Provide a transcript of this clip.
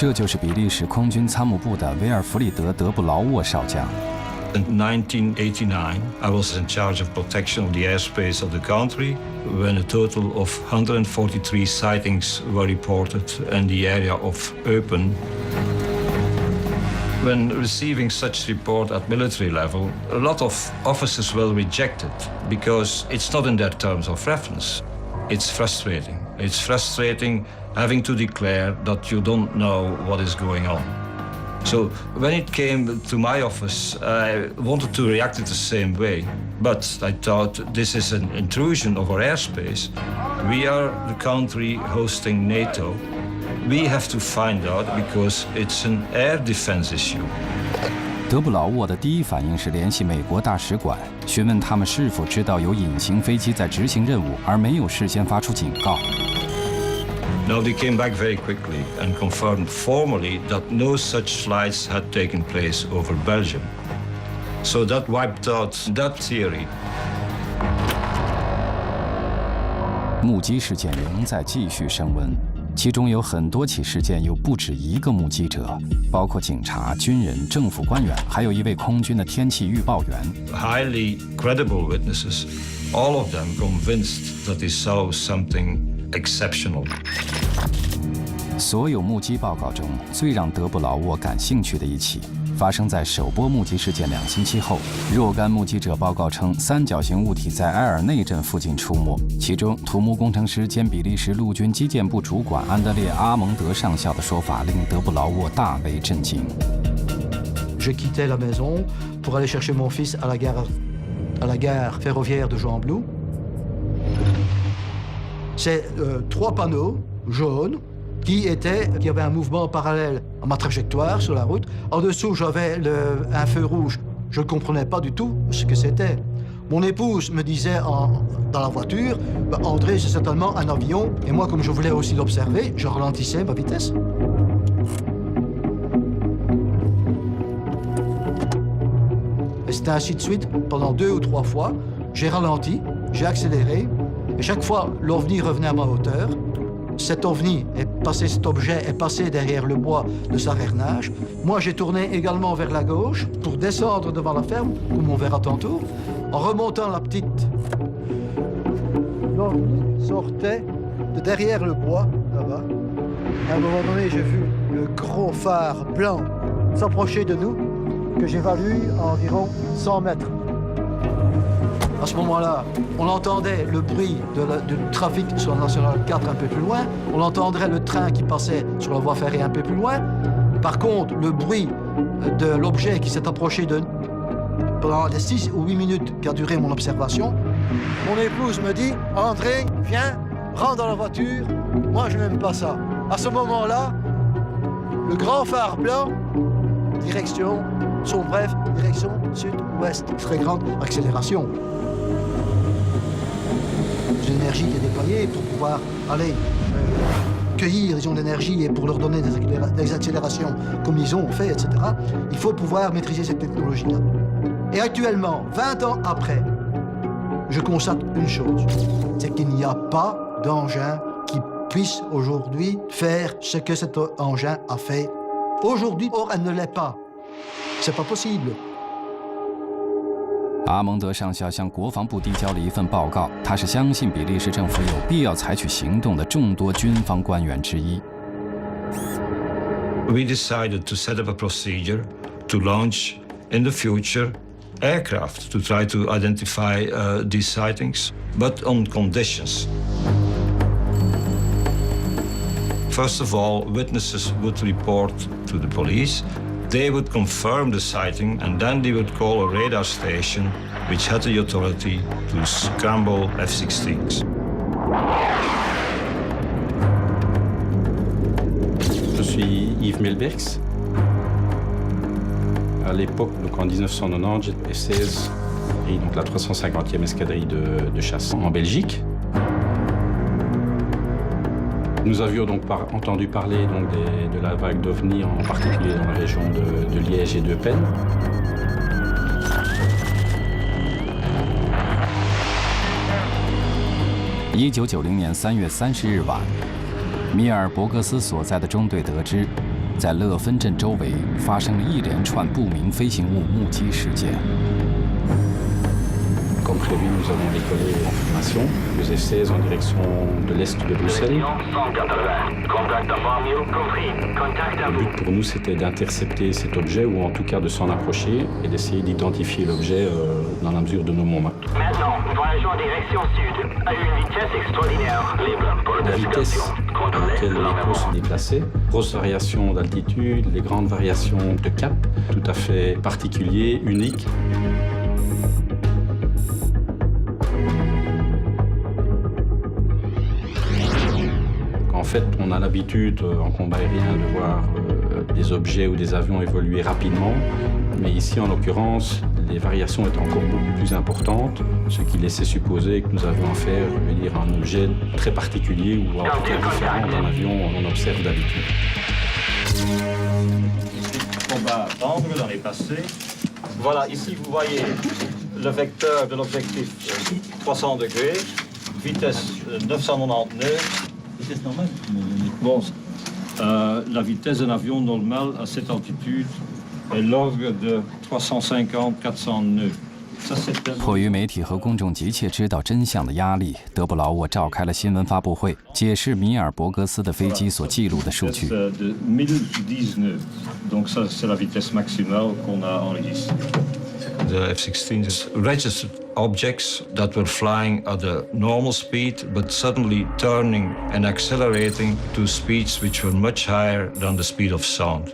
这就是比利时空军参谋部的维尔弗里德·德布劳沃少将。In 1989, I was in charge of protection of the airspace of the country when a total of 143 sightings were reported in the area of Eupen. When receiving such report at military level, a lot of officers will reject it because it's not in their terms of reference. It's frustrating. It's frustrating having to declare that you don't know what is going on. So when it came to my office, I wanted to react in the same way. But I thought this is an intrusion of our airspace. We are the country hosting NATO. We have to find out because it's an air defense issue. 德布劳沃的第一反应是联系美国大使馆，询问他们是否知道有隐形飞机在执行任务，而没有事先发出警告。Now they came back very quickly and confirmed formally that no such flights had taken place over Belgium. So that wiped out that theory. 目击事件仍在继续升温，其中有很多起事件有不止一个目击者，包括警察、军人、政府官员，还有一位空军的天气预报员。Highly credible witnesses, all of them convinced that they saw something exceptional. 所有目击报告中，最让德布劳沃感兴趣的一起，发生在首波目击事件2星期后。若干目击者报告称，三角形物体在埃尔内镇附近出没，其中土木工程师兼比利时陆军基建部主管安德烈·阿蒙德上校的说法令德布劳沃大为震惊。Je quittais la maison pour aller chercher mon fils à la gare ferroviaire de Gembloux. C'est 3 panneaux jaunes qui avaient un mouvement parallèle à ma trajectoire sur la route. En dessous, j'avais un feu rouge. Je ne comprenais pas du tout ce que c'était. Mon épouse me disait dans la voiture, André, c'est certainement un avion. Et moi, comme je voulais aussi l'observer, je ralentissais ma vitesse. Et c'était ainsi de suite pendant 2 ou 3 fois. J'ai ralenti, j'ai accéléré. Et chaque fois, l'OVNI revenait à ma hauteur. Cet objet est passé derrière le bois de Sarernage. Moi, j'ai tourné également vers la gauche pour descendre devant la ferme, comme on verra tantôt. En remontant la petite, l'OVNI sortait de derrière le bois, là-bas. À un moment donné, j'ai vu le gros phare blanc s'approcher de nous, que j'évalue à environ 100 mètres. À ce moment-là, on entendait le bruit du trafic sur la Nationale 4 un peu plus loin. On entendrait le train qui passait sur la voie ferrée un peu plus loin. Par contre, le bruit de l'objet qui s'est approché de nous pendant les 6 ou 8 minutes qu'a duré mon observation, mon épouse me dit « André, viens, rentre dans la voiture. Moi, je n'aime pas ça. » À ce moment-là, le grand phare blanc, direction sud-ouest, très grande accélération. L'énergie qui est déployée pour pouvoir aller cueillir les ondes d'énergie et pour leur donner des accélérations comme ils ont fait, etc. Il faut pouvoir maîtriser cette technologie-là. Et actuellement, 20 ans après, je constate une chose, c'est qu'il n'y a pas d'engin qui puisse aujourd'hui faire ce que cet engin a fait aujourd'hui. Or, elle ne l'est pas. C'est pas possible. 阿蒙德上校向国防部递交了一份报告，他是相信比利时政府有必要采取行动的众多军方官员之一。We decided to set up a procedure to launch in the future aircraft to try to identify these sightings, but on conditions. First of all, witnesses would report to the police. They would confirm the sighting, and then they would call a radar station which had the authority to scramble F-16s. Je suis Yves Melberx. À l'époque, donc en 1990, j'étais 16 et donc la 350e escadrille de chasse en Belgique. Nous avions donc entendu parler donc de la vague d'OVNI, en particulier dans la région de Liège et d'Eupen.1990年3月30日晚，米尔伯格斯所在的中队得知，在勒芬镇周围发生了一连串不明飞行物目击事件。 Comme prévu, nous avons décollé en formation, plus F-16 en direction de l'est de Bruxelles. Le but pour nous, c'était d'intercepter cet objet, ou en tout cas de s'en approcher et d'essayer d'identifier l'objet dans la mesure de nos moments. Maintenant, voyageons en direction sud, à une vitesse extraordinaire. Libre pour La vitesse à laquelle l'écho se déplaçait, grosses variations d'altitude, les grandes variations de cap, tout à fait particuliers, uniques. En fait, on a l'habitude en combat aérien de voir des objets ou des avions évoluer rapidement, mais ici, en l'occurrence, les variations étaient encore beaucoup plus importantes, ce qui laissait supposer que nous avions affaire, je veux dire, à un objet très particulier ou en tout cas différent d'un avion qu'on observe d'habitude. Combat à attendre dans les passés. Voilà, ici vous voyez le vecteur de l'objectif 300 degrés, vitesse 999. Vitesse normale? Bon, la vitesse d'un avion normal à cette altitude est l'ordre de 350-400 nœuds. 迫于媒体和公众急切知道真相的压力，德布劳沃召开了新闻发布会，解释米尔伯格斯的飞机所记录的数据。The F-16s registered objects that were flying at a normal speed, but suddenly turning and accelerating to speeds which were much higher than the speed of sound.